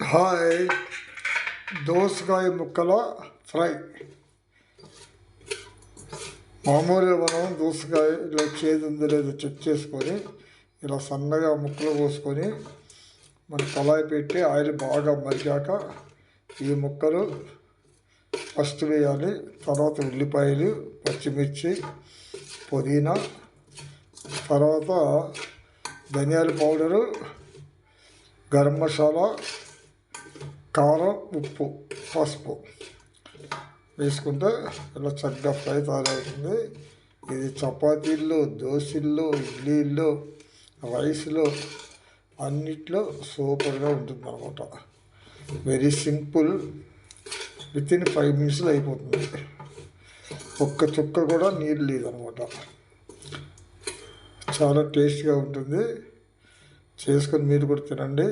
Hi, దోసకాయ ముక్కల fry. మామూలుగా మనం దోసకాయ ఇలా చేదు ఉందో లేదో చెక్ చేసుకొని ఇలా సన్నగా ముక్కలు కోసుకొని మన కళాయి పెట్టి ఆయిల్ బాగా మరిగాక ఈ ముక్కలు ఫస్ట్ వేయాలి. తర్వాత ఉల్లిపాయలు, పచ్చిమిర్చి, పుదీనా, తర్వాత ధనియాల పౌడరు, గరం మసాలా, కారం, ఉప్పు, పసుపు వేసుకుంటే ఇలా చక్కగా ఫ్రై తయారవుతుంది. ఇది చపాతీల్లో, దోశల్లో, ఇడ్లీల్లో, రైస్లో అన్నిట్లో సూపర్గా ఉంటుంది అనమాట. వెరీ సింపుల్, వితిన్ 5 minutesలో అయిపోతుంది. ఒక్క చుక్క కూడా నీళ్ళు లేదనమాట. చాలా టేస్ట్గా ఉంటుంది. చేసుకొని మీరు కూడా తినండి.